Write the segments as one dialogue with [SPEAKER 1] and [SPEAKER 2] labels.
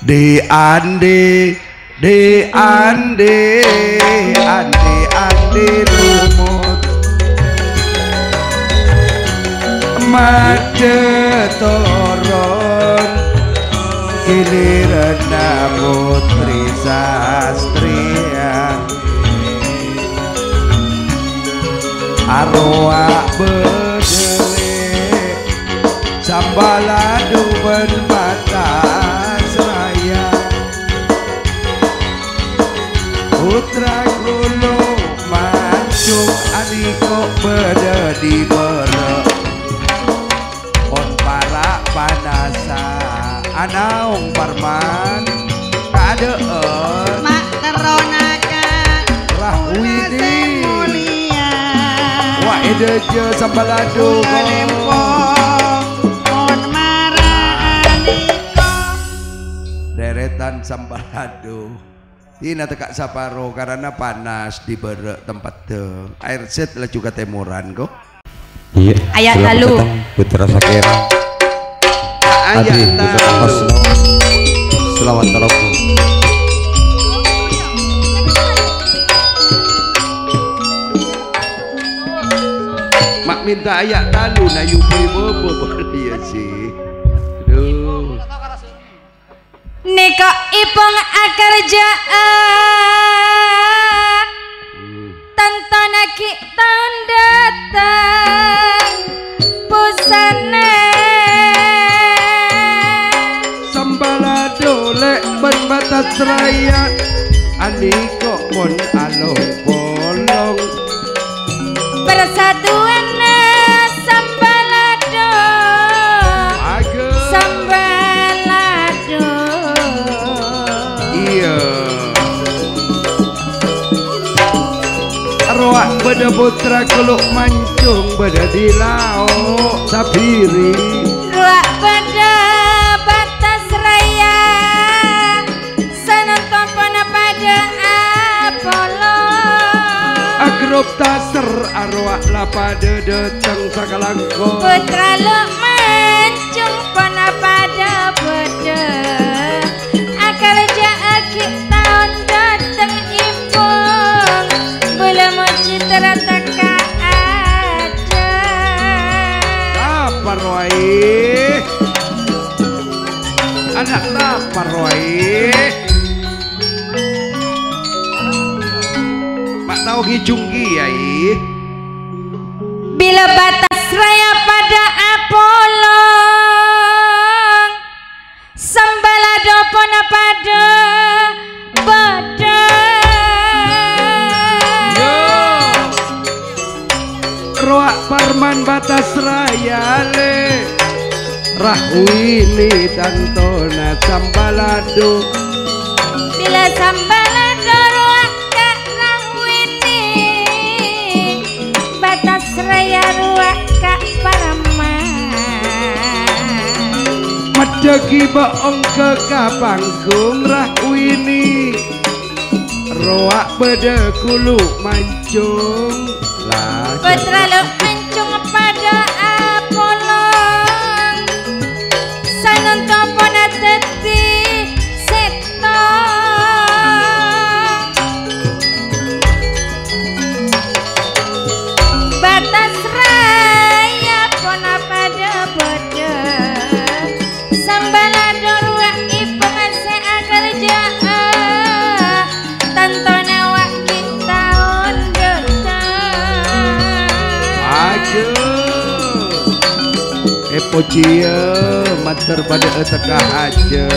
[SPEAKER 1] Di ande lumut made toron giliran putri sastria arwah bedele sambaladu berbatas raya putra kulo mancung adiko beda di bere on para panasa anaung parman kadeun
[SPEAKER 2] mak teronaka
[SPEAKER 1] rahwini wa edeje sambaladu
[SPEAKER 2] on maraniko
[SPEAKER 1] deretan sambaladu Tina tekak saparo karena panas di berek tempat te air set lah juga temuran kok.
[SPEAKER 3] Iya.
[SPEAKER 2] Ayat lalu.
[SPEAKER 3] Putra Sakera.
[SPEAKER 1] Ayat lalu.
[SPEAKER 3] Selamat malam.
[SPEAKER 1] Mak minta ayat lalu na yupi bobo dia sih. Duh.
[SPEAKER 2] Niko ipong akarja tantana ki tahun datang pusane
[SPEAKER 1] Sambalado lek berbatas raya aniko pon along bolong
[SPEAKER 2] persatuan sambalado sambalado
[SPEAKER 1] iya arwah beda putra kuluk mancung beda di laut sapiri
[SPEAKER 2] ruak pada batas raya sanonton pada Apollo
[SPEAKER 1] agrop taser arwah lapade deteng sakalangko
[SPEAKER 2] putra lu mancung pada beda akar jaaki tahun dateng ipung belum citra teka aja
[SPEAKER 1] apa roy anak apa roy mak tahu hijung kiai
[SPEAKER 2] bila batas raya pada Apollo sambalado pona pada beda
[SPEAKER 1] roak parman batas raya le rahwini tantona sambalado
[SPEAKER 2] bila sambalado ruak kak rahwini batas raya ruak kak parman
[SPEAKER 1] madagi baong ke kapanggung rahwini roak beda kulu mancung lah
[SPEAKER 2] putra lu mancung pada Apollo sanon topona teti seto batas raya pona pada bodo sambalado ruak ipung ase agar jaa tantone wak kita
[SPEAKER 1] pocia mater pada tekah aja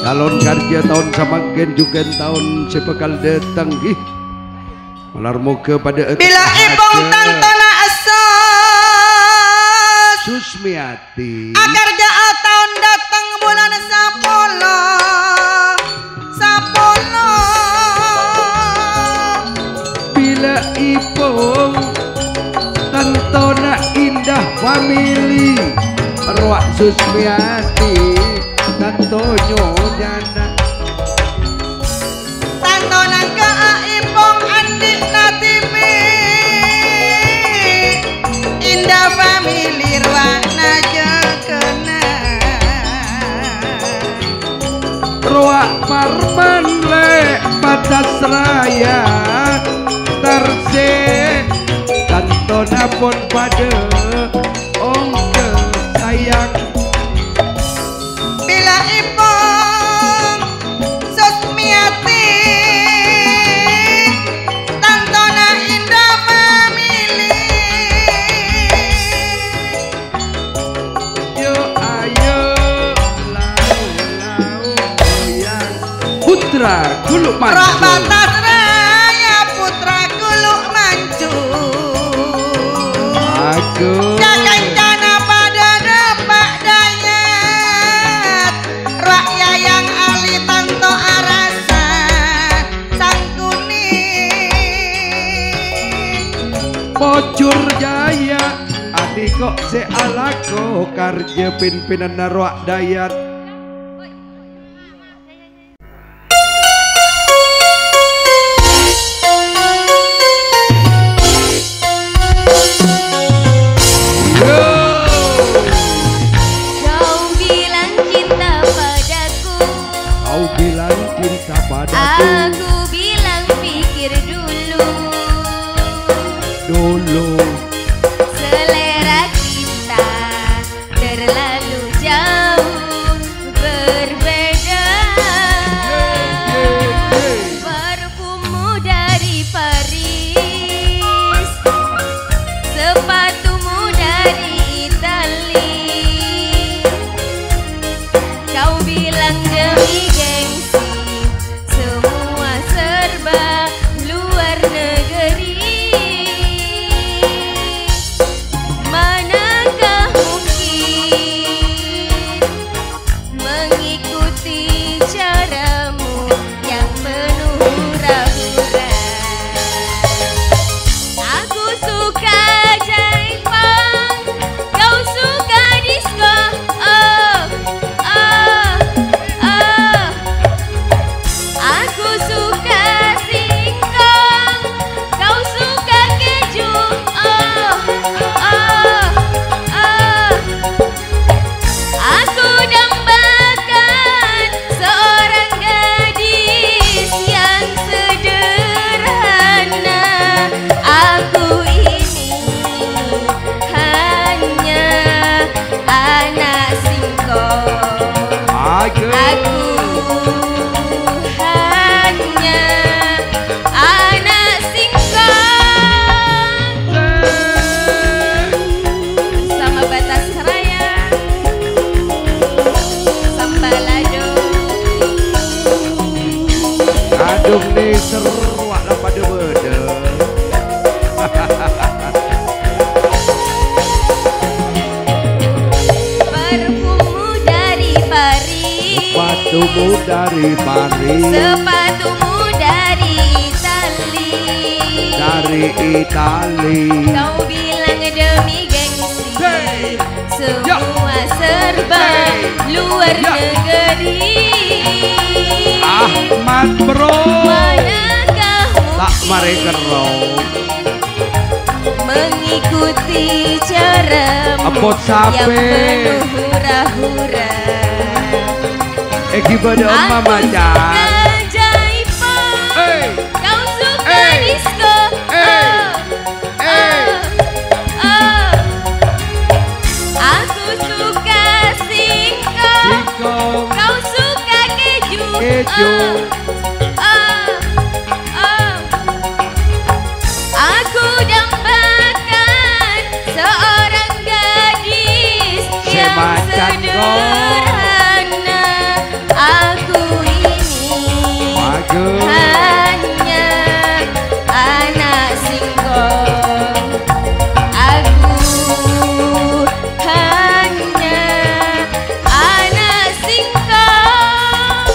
[SPEAKER 1] calon kerja tahun samagen juga tahun sepekal datang gih malar muka pada
[SPEAKER 2] bila ipong tantona asas
[SPEAKER 1] susmiati
[SPEAKER 2] agar jaa tahun datang bulan Sapolo
[SPEAKER 1] bila ipong tantona indah family ruak susmiati tantonyo jana
[SPEAKER 2] tantona ke ipong andik natimi indah family ruak naja kena
[SPEAKER 1] roak parman le batas raya terse kantona pun pada ongke sayang
[SPEAKER 2] bila ipong Susmiati tantona indah memilih
[SPEAKER 1] yo ayo lau goyang putra kuluk
[SPEAKER 2] Rok
[SPEAKER 1] mancu
[SPEAKER 2] batas raya putra kuluk mancu
[SPEAKER 1] aku
[SPEAKER 2] Kancana pada depak dayat Rakya yang ali tanto arasa sang kuning
[SPEAKER 1] Pocur jaya adik kok sealako karja pimpinan narwak dayat
[SPEAKER 4] Kau bilang cinta padaku,
[SPEAKER 1] kau bilang cinta padaku
[SPEAKER 4] aku bilang pikir dulu. Selera kita terlalu jauh berbeda. Parfummu dari Paris, sepatumu dari Itali. Kau bilang demi gengsi, semua serba luar negeri. Manakah mungkin mengikuti caramu yang penuh hura-hura. Aku suka Jepang, kau suka disco. Oh, oh, oh. Aku suka singkong, kau suka keju. Oh, oh, oh. Aku dambakan seorang gadis yang sederhana. Aku ini hanya anak singkong.
[SPEAKER 1] aku
[SPEAKER 4] Aku hanya anak singkong. Sama batas raya Sambalado.
[SPEAKER 1] aduh nih seruak lah pada beda
[SPEAKER 4] Parfummu dari Paris,
[SPEAKER 1] sepatumu dari Paris
[SPEAKER 4] sepatumu dari Itali.
[SPEAKER 1] dari Itali
[SPEAKER 4] Kau bilang demi gengsi,
[SPEAKER 1] Hey!
[SPEAKER 4] semua serba luar
[SPEAKER 1] Ya!
[SPEAKER 4] negeri.
[SPEAKER 1] Ahmad bro
[SPEAKER 4] Manakah
[SPEAKER 1] tak mari
[SPEAKER 4] mungkin
[SPEAKER 1] kerong
[SPEAKER 4] mengikuti caramu
[SPEAKER 1] Apot
[SPEAKER 4] yang
[SPEAKER 1] sape.
[SPEAKER 4] penuh hura-hura.
[SPEAKER 1] gimana
[SPEAKER 4] Aku
[SPEAKER 1] macan
[SPEAKER 4] suka Jepang,
[SPEAKER 1] Hey!
[SPEAKER 4] kau suka
[SPEAKER 1] Hey!
[SPEAKER 4] disco.
[SPEAKER 1] Hey!
[SPEAKER 4] Oh,
[SPEAKER 1] Hey!
[SPEAKER 4] oh, oh. Aku suka singkong,
[SPEAKER 1] singkong
[SPEAKER 4] kau suka keju.
[SPEAKER 1] keju
[SPEAKER 4] Oh, oh, oh. Aku dambakan seorang gadis yang
[SPEAKER 1] Semacan kau.
[SPEAKER 4] sederhana. Aku ini
[SPEAKER 1] aku
[SPEAKER 4] hanya anak singkong. Aku hanya anak singkong.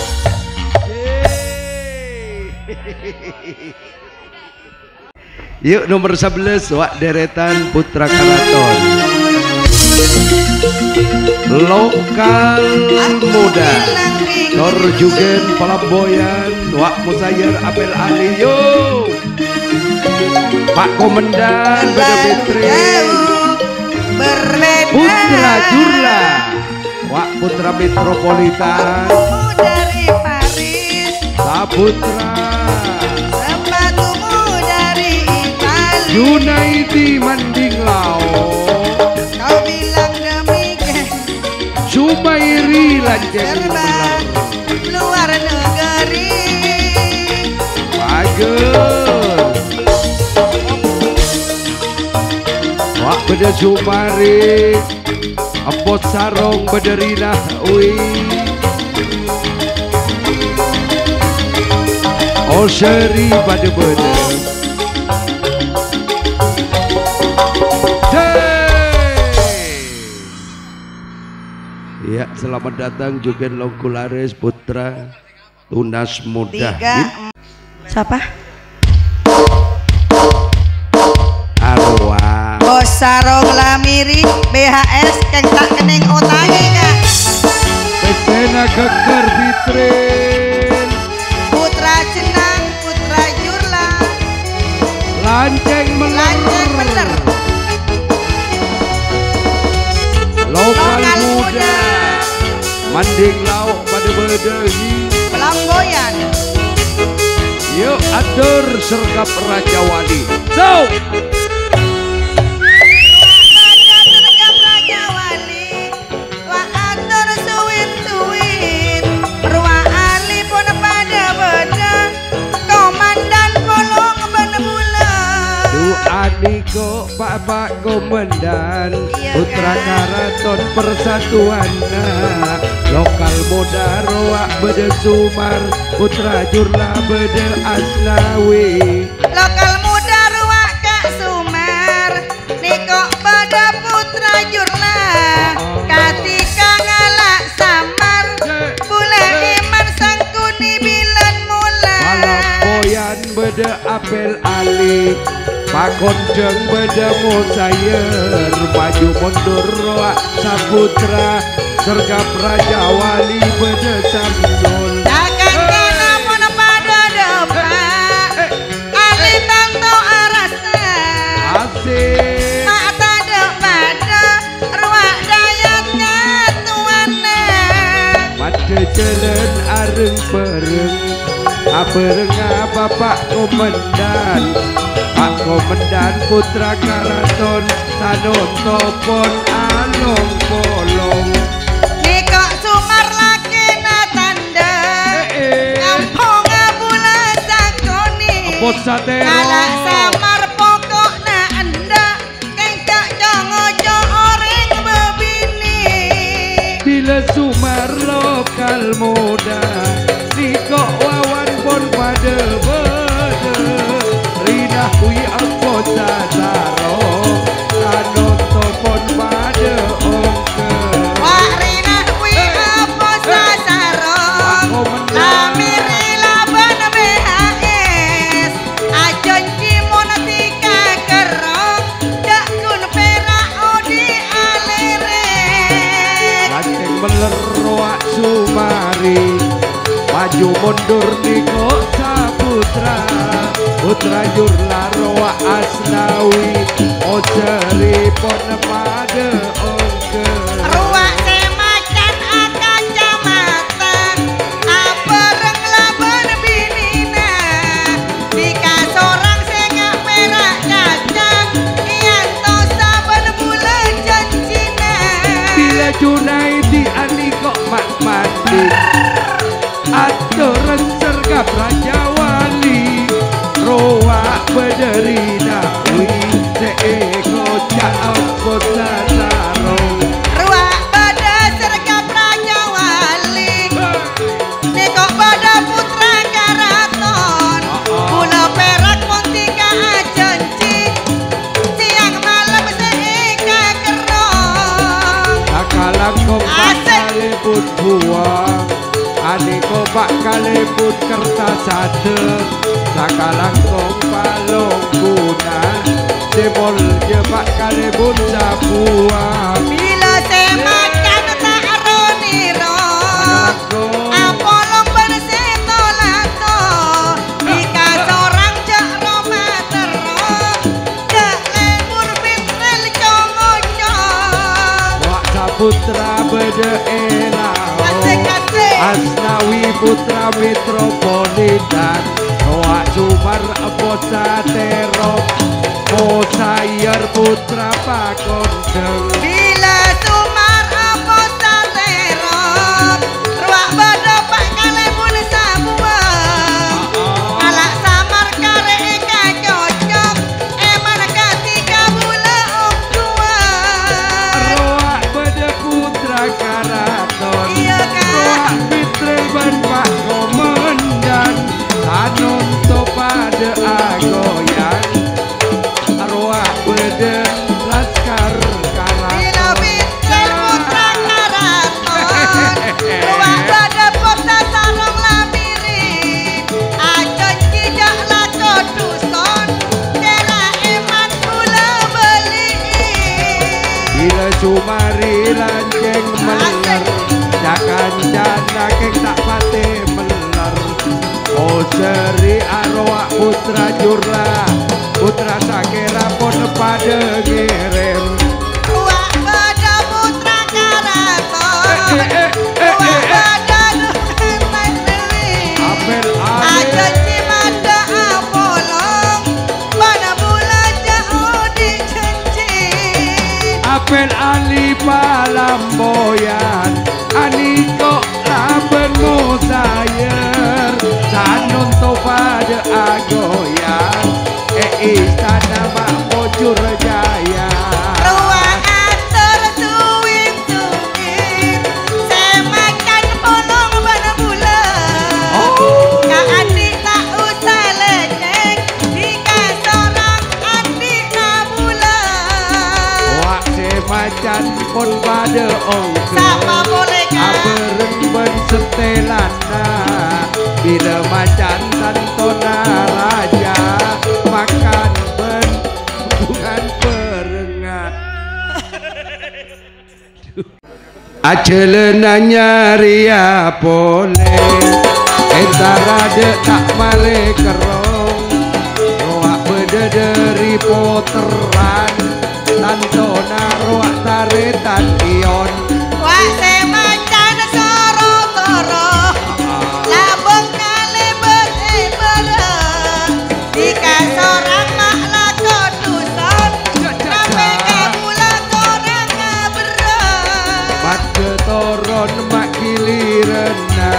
[SPEAKER 1] Yuk nomor 11 wak deretan Putra Karaton lokal muda Torjugen Pelamboyan Wak Musayir Apel Ali yo Pak Komandan Beda Fitri
[SPEAKER 2] berbeda
[SPEAKER 1] Putra Jurla Wak Putra Metropolitan
[SPEAKER 2] dari
[SPEAKER 1] Saputra
[SPEAKER 2] Sepatumu dari Itali.
[SPEAKER 1] Junaidi Manding Lao
[SPEAKER 2] Kau bilang demikian.
[SPEAKER 1] Sumairi Lanjeng
[SPEAKER 2] Terbang luar negeri.
[SPEAKER 1] Bagus Wak beda Sumari Empot sarong bederina ui Oh seri pada beda Ya selamat datang juga Longkulares Putra Tunas Muda.
[SPEAKER 2] Siapa?
[SPEAKER 1] Arwah
[SPEAKER 2] Bos sarong lamiri BHS keng tak kening utangi kak.
[SPEAKER 1] Pesena keker Fitrin
[SPEAKER 2] Putra Cenang, Putra Jurla,
[SPEAKER 1] Lanceng
[SPEAKER 2] Lanjeng bener.
[SPEAKER 1] Lokal muda Manding lauk pada bedehi
[SPEAKER 2] Pelamboyan.
[SPEAKER 1] Yuk atur sergap Raja Wali So
[SPEAKER 2] Sergap Raja Wali, wa atur suwin-suwin. Ruah Ali pun pada beda, komandan polong bener-bulan.
[SPEAKER 1] Doa niko Bapak Komandan
[SPEAKER 2] Iya,
[SPEAKER 1] Putra
[SPEAKER 2] kan?
[SPEAKER 1] Karaton Persatuan Lokal muda roak bede Sumar Putra Jurla bede Asnawi
[SPEAKER 2] Lokal muda ruah Kak Sumar, niko pada Putra Jurla. Katika ngalak samar, bule iman sangkuni bilan mula.
[SPEAKER 1] Palamboyan bede Apel Ali Pakon jeng bede Musayer Maju mundur roak Saputra Sergap Raja Wali bede Samsul
[SPEAKER 2] Dagang kena pun pada depan, Ali tanto arasa.
[SPEAKER 1] Asik
[SPEAKER 2] Tak tada pada ruak dayatnya tuana.
[SPEAKER 1] Mata jalan areng pereng Aperengah Bapak Komandan Pak Komandan Putra Karaton Sanon Topon Along Polong
[SPEAKER 2] Niko Sumar laki na tanda, kampung abula sakoni.
[SPEAKER 1] Apot satero
[SPEAKER 2] Kalak samar pokok na anda, kengcak jongo orang bebini.
[SPEAKER 1] Bila Sumar lokal muda Niko wawan pon pada bede Rina hui apot sataro Sanon Topon pada ongke
[SPEAKER 2] Wak Rina kui apa sasarong, lamiri laban BHS. Ajon kimon tika kerong, jak kun perak odi aleret.
[SPEAKER 1] Lanceng meleroak Sumari Maju mundur niko Saputra Putra Jurla roak Asnawi Oseri pon pada ongke
[SPEAKER 2] Ruak semacan akan jamata, apereng laban binina. Tika sorang sengak perak cacang, ian to saben bulan janjina.
[SPEAKER 1] Bila Junaidi ani kok mak mati Aturan sergap Raja Wali Roak bederina wi Seeko caapot sarong
[SPEAKER 2] Ruak pada sergap Raja Wali, niko pada Putra Karaton. Pulau Perak pun tika ajanci, siang malam seika kerong.
[SPEAKER 1] Sakalang kompak
[SPEAKER 2] Asik.
[SPEAKER 1] kaliput buang Ane kompak kaliput kertas adem Sakalang kompak longguna Demol jebak kaliput sabuang
[SPEAKER 2] Bila semakan tak roniro,
[SPEAKER 1] Sakalang kompak
[SPEAKER 2] apolong berseto lato. Ika sorang jak Roma terong, jak lemur fitril congo-congo.
[SPEAKER 1] Wak Saputra bede elau
[SPEAKER 2] Asik-asik.
[SPEAKER 1] Asnawi putra metropolitan Roak Sumar bocah terong Mosair putra pakondeng
[SPEAKER 2] Bila Sumar apa saterop ruak bedopak kale pun sabuang alak samar kare eka cocok eman ketika bula dua
[SPEAKER 1] Roak bede putra karaton
[SPEAKER 2] iya kak
[SPEAKER 1] Roak mitre ban pak komandan Tanonto pada agoyan Roak bede laskar
[SPEAKER 2] Bila
[SPEAKER 1] karaton
[SPEAKER 2] pinter putra karaton ruak bedepok sarong lamiri ajon cijak lako duson dela eman bula beli
[SPEAKER 1] Bila Sumari lanceng meler Jakan jana kek tak pate meler Oh seri arwah putra jurla Putra sakera pun pada ngirim
[SPEAKER 2] ruak beda putra karaton ruak beda dukan beli
[SPEAKER 1] Apel
[SPEAKER 2] ajon
[SPEAKER 1] ale
[SPEAKER 2] cimada apolong mana bula jauh di cincin
[SPEAKER 1] Apel ali palamboyan Aniko laben musayer Sanon to pada agoyan Istana mak mojur jaya
[SPEAKER 2] ruang atur suwin-suwin semakan bolong pada bulan kak adik tak usah lecek jika seorang adik tak bulan
[SPEAKER 1] Wak semacan pun pada ongke
[SPEAKER 2] sama boleh kak
[SPEAKER 1] Abereng ben setelana Bila macan tantona raja Makan ben bukan perengat Acelena ria pole Entara de tak mare kerong Roak bedederi poteran Tantona roak taretan ion
[SPEAKER 2] wak semacan soro-toro labong kali berde jika seorang mak lako duson sampai kabula korang berat
[SPEAKER 1] Mat ketoron mak gilirena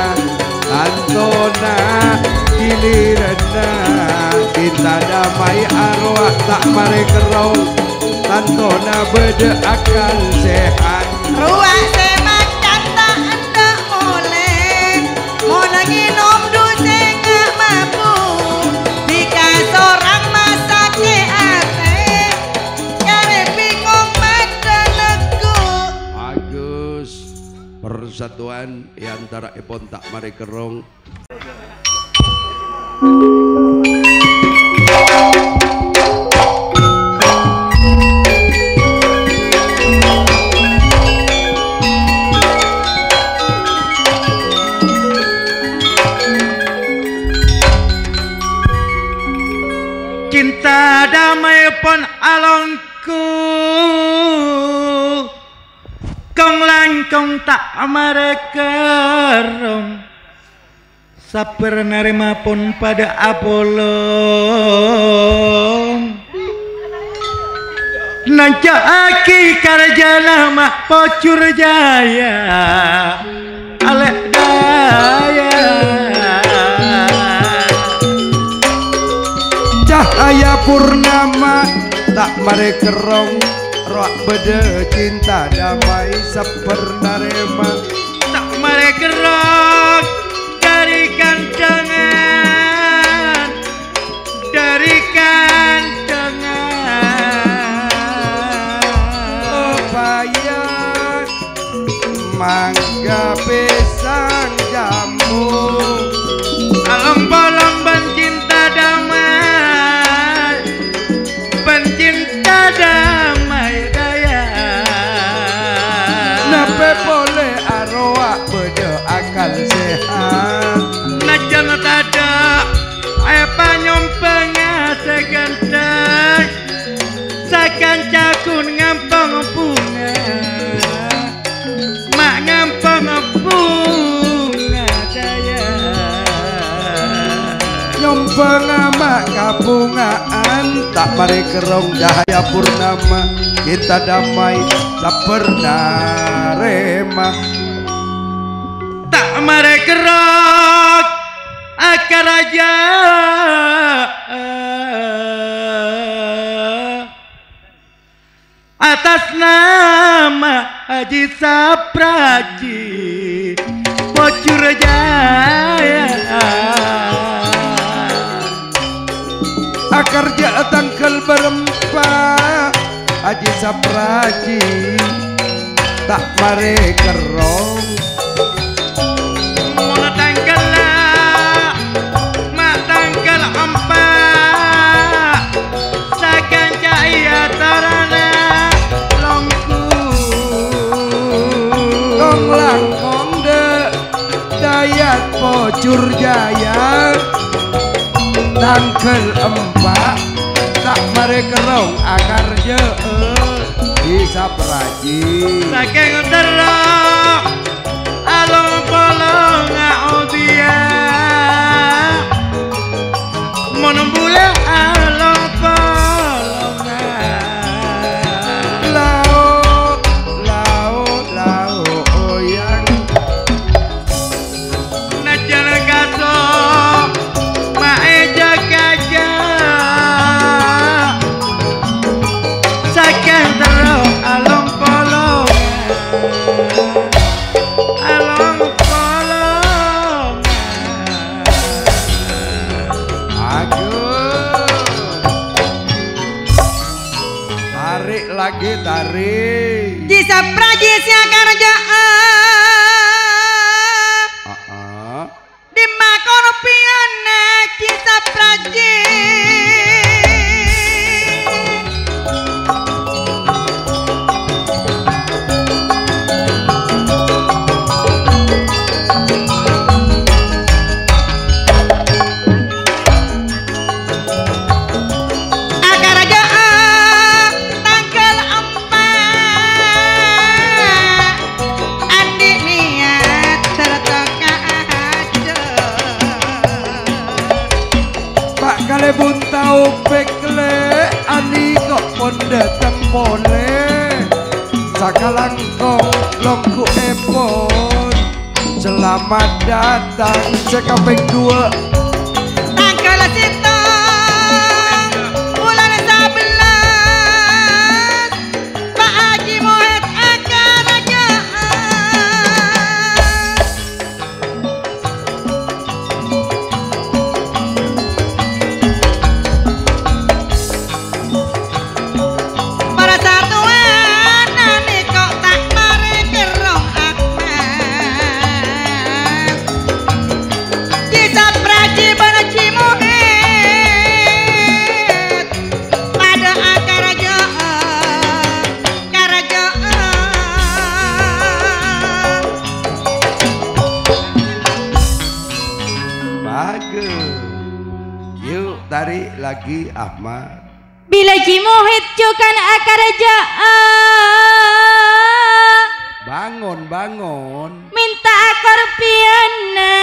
[SPEAKER 1] Tantona gilirena Cinta damai arwah tak mare kerong Tantona bede akal sehat
[SPEAKER 2] ruang semacan tak hendak oleh mau nginum duse nggak mampu jika seorang masak ke ate cari bingung mata legu
[SPEAKER 1] Agus persatuan antara epon tak mare kerong
[SPEAKER 5] Cinta damai pon alongku Kong langkong tak merekerong Saper narima pun pada apolong Nanca aki karjana mak pocur jaya Alek daya
[SPEAKER 1] Cahaya purnama tak mare kerong Roak bede cinta damai sapernarema
[SPEAKER 5] Tak merekerong dari kandangan Dari kandangan
[SPEAKER 1] Payan mangga pisang jambu
[SPEAKER 5] Along bolong pencinta damai Pencinta damai daya
[SPEAKER 1] Nape boleh arwah bede akal sehat
[SPEAKER 5] Najan tada apa nyompeng seganteng Sakan cakun ngampang bunga Mak ngampang bunga
[SPEAKER 1] nyompeng ama kabungaan tak mari kerong cahaya purnama kita damai tak pernah remah
[SPEAKER 5] tak mari kerong akar aja atas nama Haji Sapraji Bocur Jaya
[SPEAKER 1] akar ja tangkel berempat Haji Sapraji tak mare kerong
[SPEAKER 5] mau tangkel mak tangkel empat sakan cahaya tarana longku
[SPEAKER 1] kong langkong de dayat Bocur Jaya tangkel empat tak mare kerong akar je di Sapraji
[SPEAKER 5] saking terok along polong ngaudia monembule along polong
[SPEAKER 1] laut laut laut oyang
[SPEAKER 5] najan kaso maeja kaja saking terok along polong along polong
[SPEAKER 1] Agus tarik lagi tarik
[SPEAKER 2] Ji Sapraji siakar jaa di makor piana Ji Sapraji akar jaa tangkel empat andi niat tertoka aja
[SPEAKER 1] Pak kale buntau pekle ani kok ponde tempole sakalangkong longku epon selamat datang sekaping dua
[SPEAKER 2] tangkel sito bulan 11 Pak Haji Muhid akar jaa para satuan nani kok tak mari kerong akmat Ji Sapraji Haji Muhid pada akar jaa
[SPEAKER 1] bagus yuk tarik lagi Ahmad
[SPEAKER 4] Bila Ji Muhid cukan akar jaa
[SPEAKER 1] bangun bangun
[SPEAKER 4] minta akar piana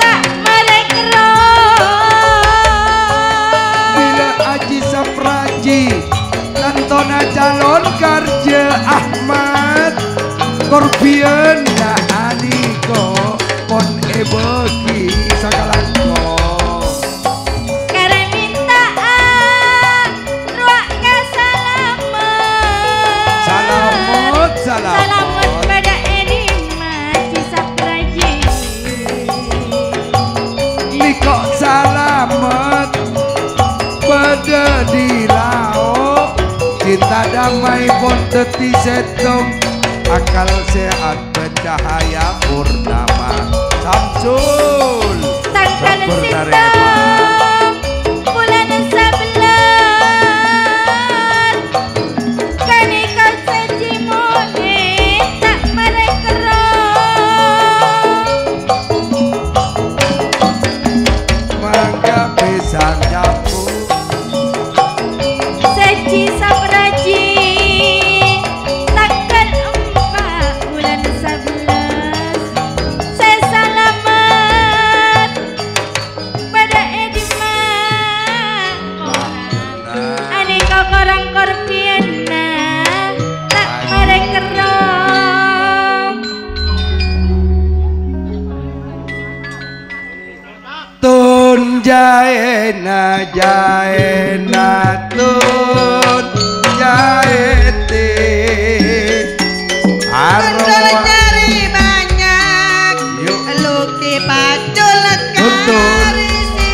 [SPEAKER 4] tak mare kerong
[SPEAKER 1] bila Haji Sapraji Tantona calon kerja Ahmad Korbian ya aniko pon ebeki sakalangko
[SPEAKER 4] karena minta ruak kasalamat
[SPEAKER 1] salamot
[SPEAKER 4] Salamat pada Edima Ji Sapraji
[SPEAKER 1] niko salamet pada di laut kita damai pon teti setong akal sehat bercahaya purnama Samsul
[SPEAKER 4] tanggal
[SPEAKER 1] Bernarema.
[SPEAKER 4] sitam bulan 11 kanikal Haji Muhid tak mare kerong
[SPEAKER 1] mangga pisang jambu
[SPEAKER 4] Haji Sapraji tanggal 4 bulan 11 saya selamat
[SPEAKER 1] jaena jaena tun jaeti
[SPEAKER 2] Pacul cari banyak
[SPEAKER 1] Yuk.
[SPEAKER 2] Luki pacul
[SPEAKER 1] Betul.
[SPEAKER 2] karisi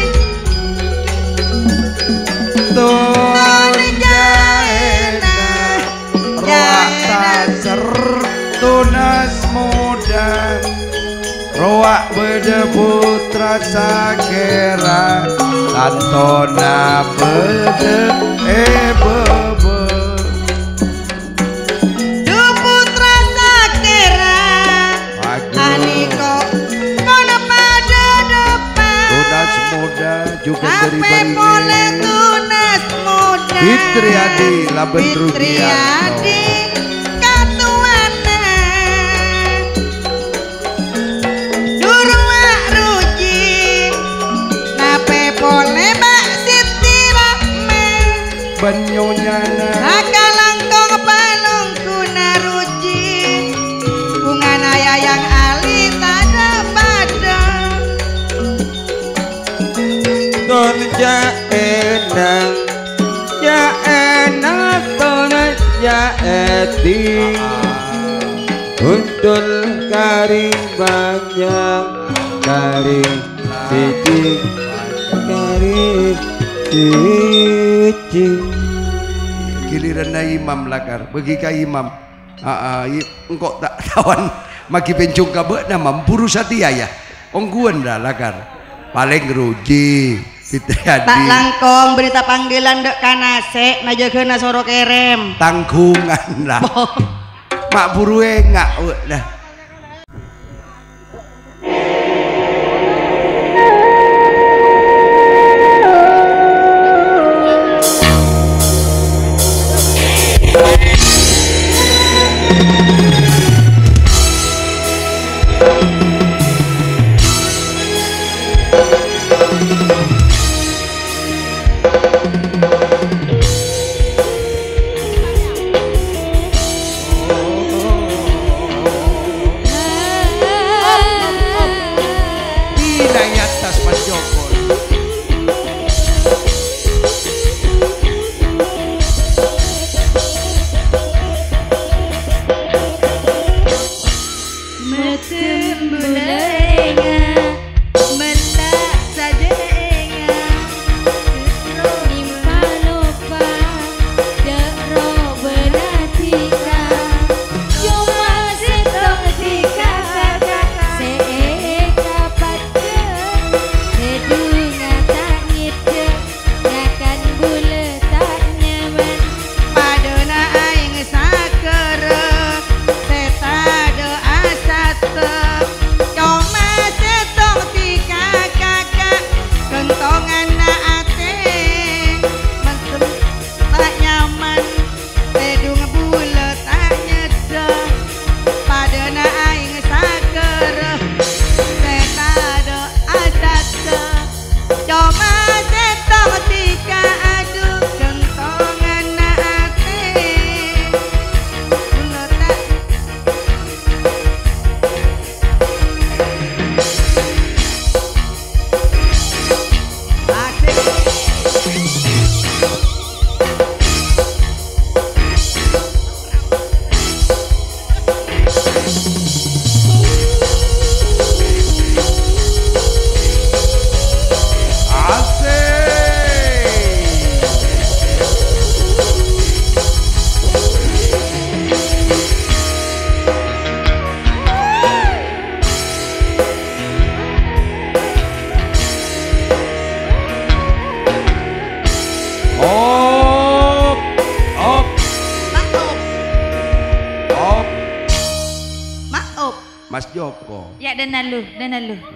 [SPEAKER 1] tun jaena roak taser tunas muda roak bede putra sakera tantona bede bebe
[SPEAKER 2] Du putra sakera Aniko kono pada depan
[SPEAKER 1] tunas muda juga dari
[SPEAKER 2] Sampai boleh tunas muda
[SPEAKER 1] Fitriadi laben
[SPEAKER 2] Fitriadi katuana Durua ruji Nape boleh Mbak Siti Rahman
[SPEAKER 1] Banyonyana
[SPEAKER 2] Sakalangkong palung kuna ruji Bunga yang ali tada pada
[SPEAKER 3] Ton jaena jaena ton jaeti Untul kari banyak kari cici kari cici
[SPEAKER 1] giliran na imam lakar bagi ka imam engkau tak tawan maki pencung ka be na mampuru satia ya ongguan dah lakar paling ruji Fitriadi
[SPEAKER 2] Tak langkong berita panggilan dek kanase najageuna soro kerem.
[SPEAKER 1] tanggungan lah mak buru enggak dah Tidak atas Mas Joko
[SPEAKER 4] Metem bulenga melak sajenga nimpa lupa jero benatika cuma setong tika seeka pada sedunga tak nyete ngakan bule tak nyaman
[SPEAKER 2] Padona aing sakere setado asate coma setong tika kakak kentongan na ate mentem tak nyaman sedung bule tak nyede Padona aing sakere setado asate coma setong tika aduh kentongan na ate Bener tak? Asik.
[SPEAKER 1] op op
[SPEAKER 2] Maaf,
[SPEAKER 1] op
[SPEAKER 2] maaf.
[SPEAKER 1] Mas Joko
[SPEAKER 4] ya dan lu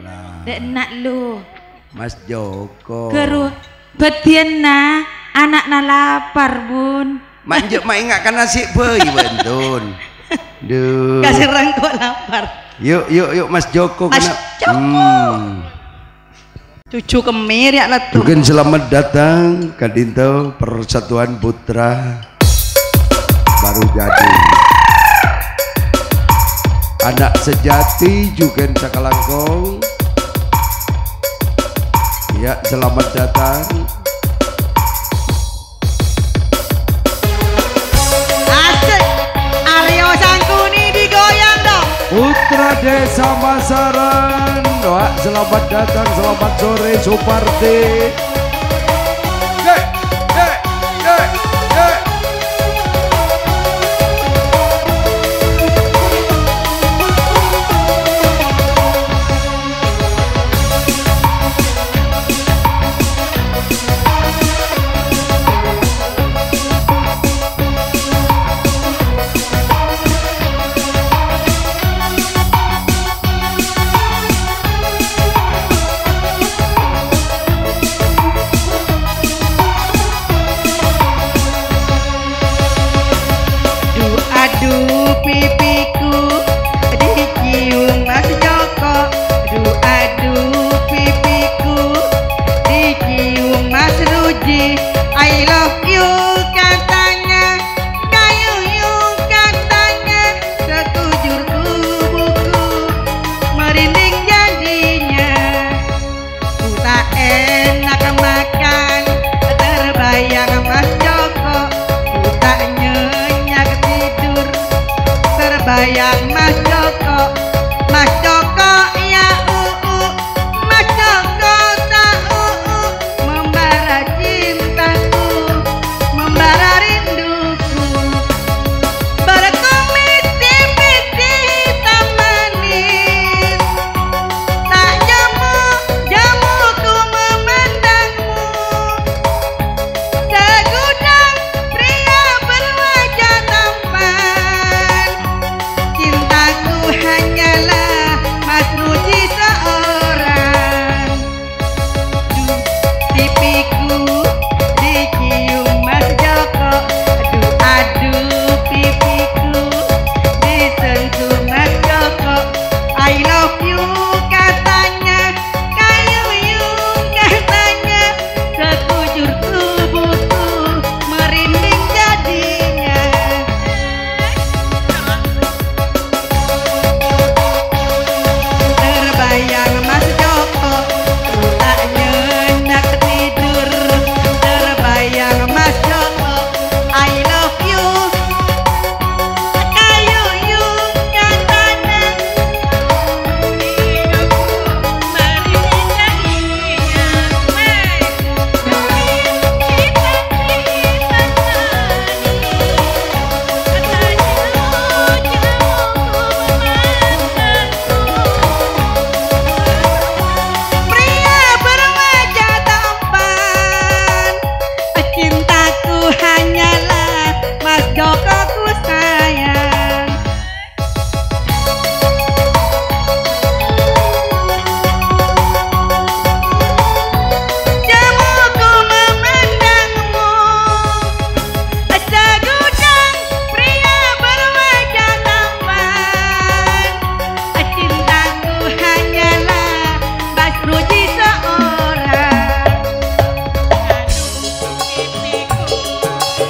[SPEAKER 1] lah
[SPEAKER 4] nak lu
[SPEAKER 1] Mas Joko
[SPEAKER 4] keru betiena anak na lapar bun
[SPEAKER 1] manjek mak ingatkan nasi pei bentun duh
[SPEAKER 2] Kasih rangkok lapar.
[SPEAKER 1] yuk Mas Joko
[SPEAKER 2] Mas Joko. Cucu kemir ya lah tuh.
[SPEAKER 1] Mungkin selamat datang ke Dinto Persatuan Putra baru jadi anak sejati juga Sakalangkong Ya, selamat datang.
[SPEAKER 2] Asik. Aryo Sangkuni digoyang dong.
[SPEAKER 1] Putra Desa Masaran. Wah, selamat datang, selamat sore Suparti.
[SPEAKER 2] Aduh pipiku dicium Mas Joko. Aduh pipiku dicium Mas Ruji. I love you katanya, kayu katanya, sekujur tubuhku merinding jadinya. Ku tak enak makan, terbayang Mas Joko. Ku tak nyenyak tidur, terbayang Mas Joko. Mas Joko ya Mas Joko tak membara cintaku, membara rinduku. Berkumis tipis hitam manis, tak jamuku memandangmu. Segudang pria berwajah tampan, cintaku hanyalah Mas Ruji seorang. Pipiku dicium Mas Joko. Aduh pipiku disentuh Mas Joko. I love you katanya, kayu katanya, sekujur tubuhku merinding jadinya. Terbayang Mas Joko, tak nyenyak tidur, terbayang Mas Joko. I love you, kayu katanya, hidupku merinding jadinya. Pria berwajah tampan, cintaku hanyalah Mas Joko ku sayang. Jamuku memandangmu, segudang pria berwajah tampan, cintaku hanyalah Mas Ruji seorang.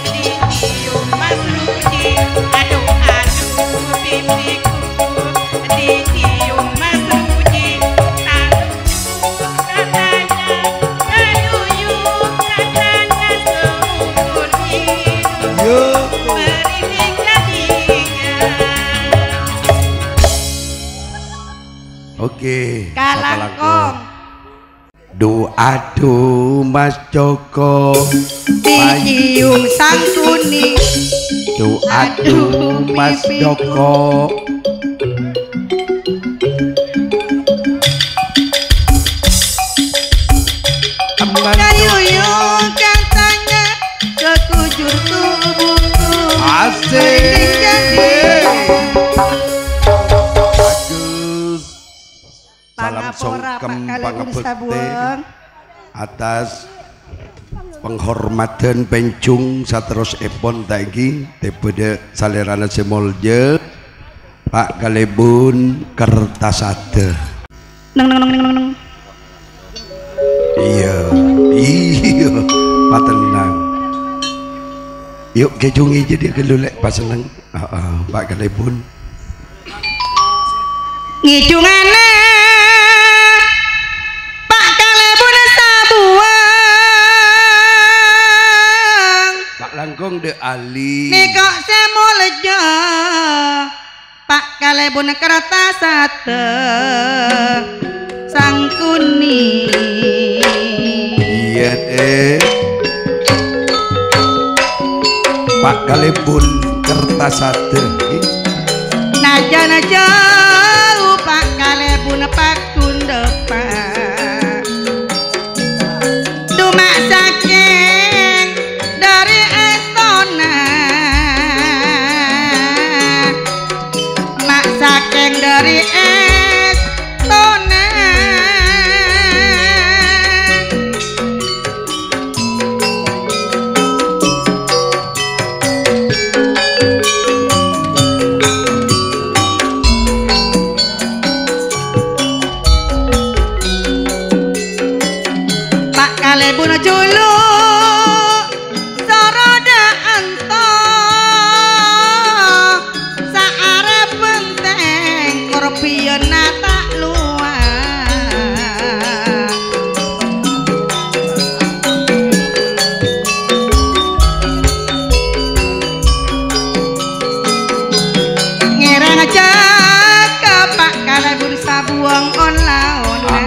[SPEAKER 2] Dicium Mas Ruji. Aduh pipiku dicium Mas Ruji. Katanya, kayu katanya, seumur hidup merinding jadinya.
[SPEAKER 1] Oke.
[SPEAKER 2] Kalangkong
[SPEAKER 1] Aduh Mas Joko.
[SPEAKER 2] dicium Sangkuni.
[SPEAKER 1] Aduh Mas Joko.
[SPEAKER 2] Kayu katanya, sekujur tubuhku
[SPEAKER 1] Asik.
[SPEAKER 2] merinding jadinya.
[SPEAKER 1] Bagus. Salam
[SPEAKER 2] Pangapora
[SPEAKER 1] songkem
[SPEAKER 2] Pak Kalebun
[SPEAKER 1] pangabekti
[SPEAKER 2] Sabuang.
[SPEAKER 1] atas penghormatan pencung saterus epon tagi daripada salerana semolje Pak Kalebun Kertasade.
[SPEAKER 2] Neng.
[SPEAKER 1] Iya Pak tenang. Yuk kejungi jadi kelulek pas seneng. Pak Kalebun
[SPEAKER 2] ngijungane Pak Kalebun
[SPEAKER 1] Ali
[SPEAKER 2] Nikok semulja Pak kalebun kertasate sang kuning
[SPEAKER 1] iya Pak kalebun kertasate
[SPEAKER 2] Najana jauh Pak kalebun pakun depan Dumak saking dari Estona Mak saking dari Estona Pak kalebun julu soroda ento saare benteng korpion tak luar ngerang aja ke Pak kalebun sabuang on-la-ona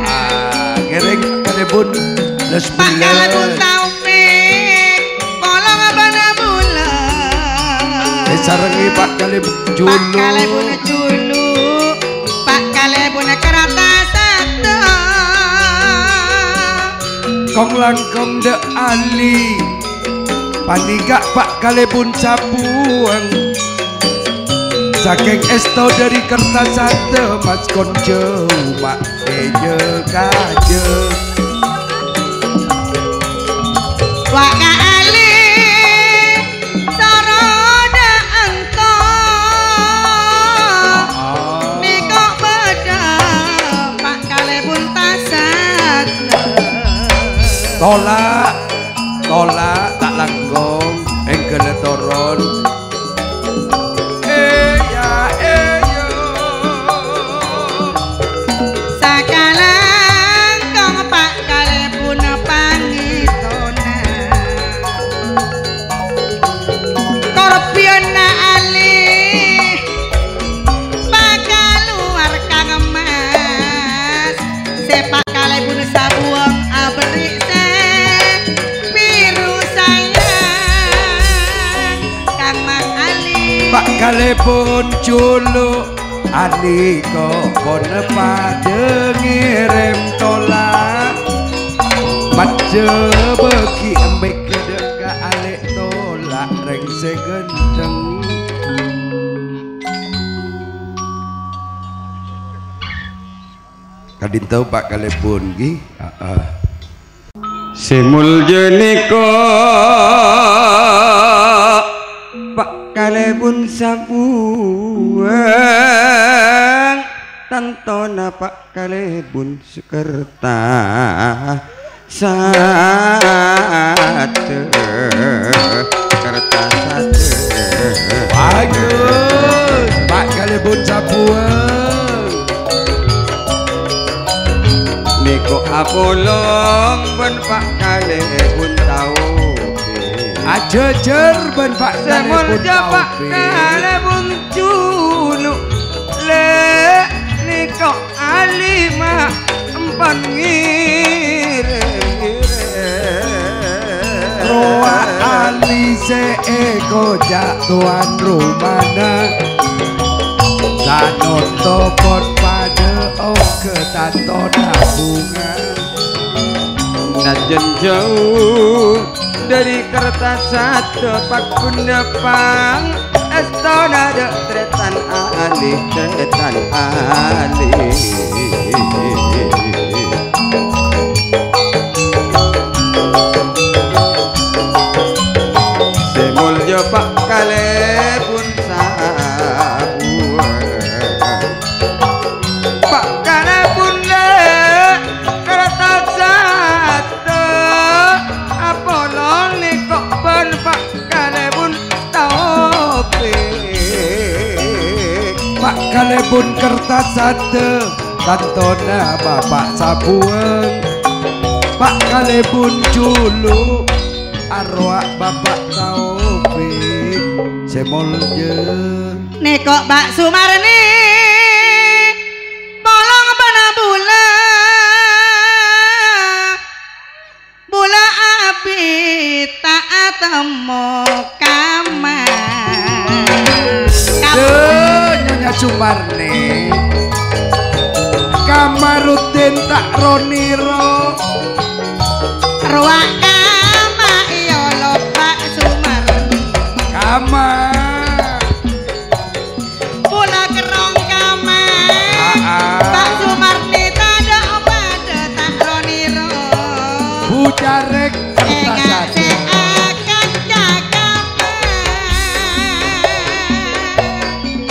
[SPEAKER 1] ngereng kalebun
[SPEAKER 2] Pak kalebun taufik polong abana bulan
[SPEAKER 1] sarengi Pak kalebun julu
[SPEAKER 2] Pak kalebun julu Pak kalebun kertasate
[SPEAKER 1] kong langkong de Ali panika Pak kalebun sabuang saking esto dari kertasate mas konjo mak eje kaje
[SPEAKER 2] Wak kali soroda engko nikok beda Pak kalebun tasate
[SPEAKER 1] tolak tak langkong engkele toron
[SPEAKER 2] sakalang kong Pak kalebun pangitona korpion ali bakal luar kang emas sepak kalebun sabuang abri biru sayang kang Mas Ali
[SPEAKER 1] Pak kalebun julu Ali kok pon pada ngirim tolak baca beki ambek kedek ka alek tolak reng segenteng kadin tau Pak kalebun gi
[SPEAKER 3] Semul jeniko Pak kalebun sabuang tantona Pak kalebun sekerta sate kerta sate
[SPEAKER 1] bagus Pak kalebun sabuang
[SPEAKER 3] niko apolong ben Pak kalebun tau
[SPEAKER 1] ajejer ben Pak
[SPEAKER 3] semul
[SPEAKER 1] kalebun
[SPEAKER 3] Pak kalebun julu le niko alima empan
[SPEAKER 1] roa ali seeko jak tuan rumana tanoto pon pada oke tantona bunga
[SPEAKER 3] najen jauh dari kertas satu pakun depan estona de tretan ali semul jo Pak kalebun sabuang Pak kalebun le kertas satu apolong nikok ben Pak kalebun taufik
[SPEAKER 1] Pak kalebun kertas sate tantona bapak sabuang Pak kalebun julu arwah Bapak Taufik semolje
[SPEAKER 2] Nekok Pak Sumarni polong bana bula bula api tak temu kamar
[SPEAKER 1] Nyonya Sumarni Kamarudin tak roniro
[SPEAKER 2] ruak kama iyo lo Pak Sumarni
[SPEAKER 1] kamar
[SPEAKER 2] pula kerong kamar Pak Sumarni tada obat tak roniro
[SPEAKER 1] bujarek
[SPEAKER 2] enggak se akan jaga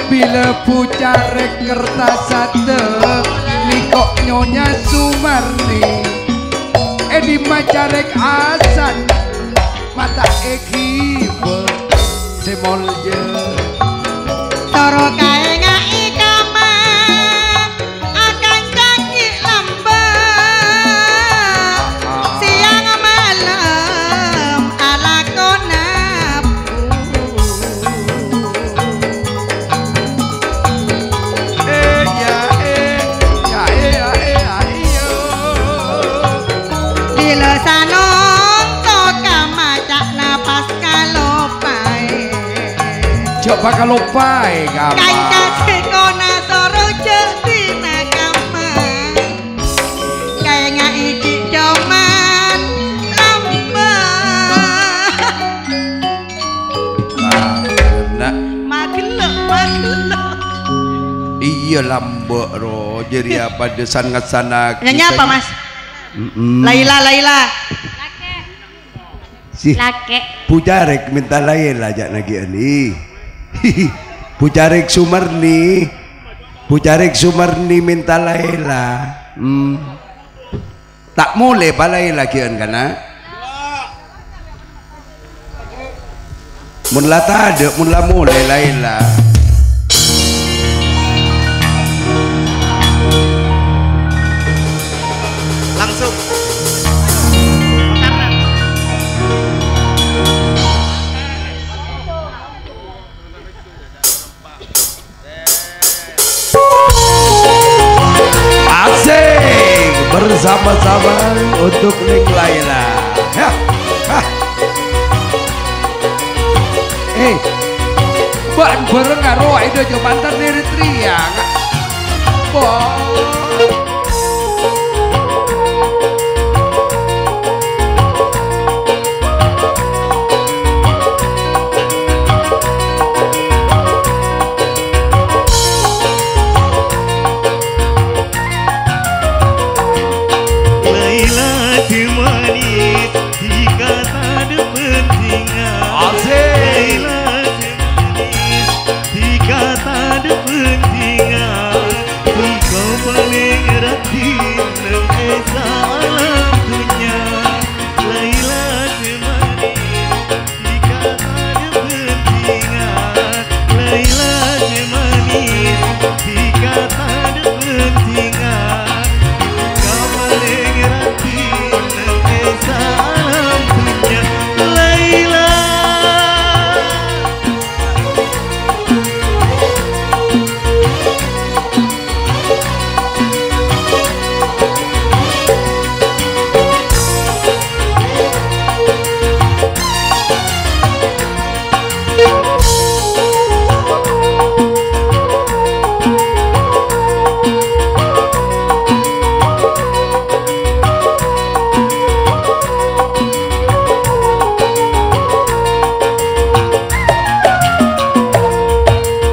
[SPEAKER 1] bila bujarek kertas sate nikok Nyonya Sumarni Edi macarek asan mata eki semolje
[SPEAKER 2] toro kae ngai kamar akan kaki lembek siang malam ala konap bila sanon to kamacak napas kalopai
[SPEAKER 1] coba kalau pai kamar
[SPEAKER 2] kanca sekona toro jetina kamar kae ngai iki coman lembek
[SPEAKER 1] nah
[SPEAKER 2] magelok
[SPEAKER 1] iya lambek ro jadi apa desan ngasana
[SPEAKER 2] nyanyi apa Mas? Laila
[SPEAKER 1] si
[SPEAKER 4] Lake.
[SPEAKER 1] pujarek minta Laila jak lagi ani pujarek Sumarni minta Laila tak boleh pa Laila kian kana mun la tade mun la boleh Laila
[SPEAKER 5] Langsung.
[SPEAKER 1] asik bersama-sama untuk Ning Laila bareng karo itu aja mantan dari Triang
[SPEAKER 5] Laila manis jika tak ada pentingan. Laila manis jika tak ada pentingan. Engkau paling rati nang esa alam dunia. Laila manis jika tak ada pentingan. Laila manis jika tak ada pentingan. Kau paling rati nang esa alam dunia. Laila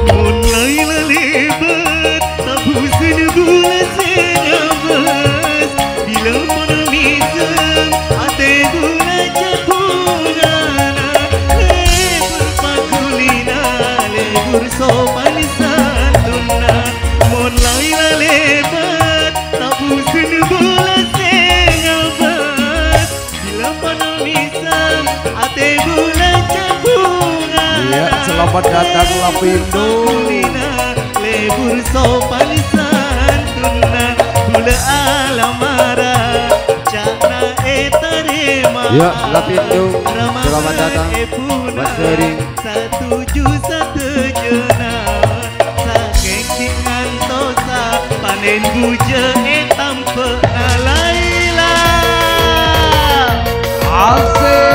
[SPEAKER 5] Mun Laila lebat tabusin gula senyabas bila menemisam ate gula capurana lebur pakulina lebur sopan santuna Mun Laila lebat tabusin gula senyabas bila menemisam ate gula capurana
[SPEAKER 1] ya selamat datang Lapindo
[SPEAKER 5] lebur sopan santuna gula alamara cakna etarema
[SPEAKER 1] ya Lapindo
[SPEAKER 5] Rama
[SPEAKER 3] selamat datang. Mas Ferry.
[SPEAKER 5] Satuju satejena saking ngantosa panen buja tampe alaila.
[SPEAKER 3] Asik.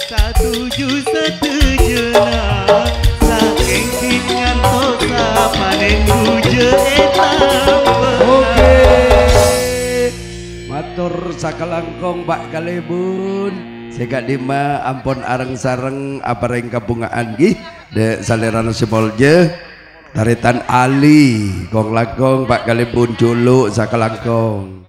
[SPEAKER 5] Satuju satejena saking ngantosa panen buja
[SPEAKER 1] Oke. Matur sakalangkong Pak Kalebun. Sega dima ampun areng sareng apareng kabungaan gih de salerana sepolje taritan Ali kong lakong Pak Kalebun culuk sakalangkong.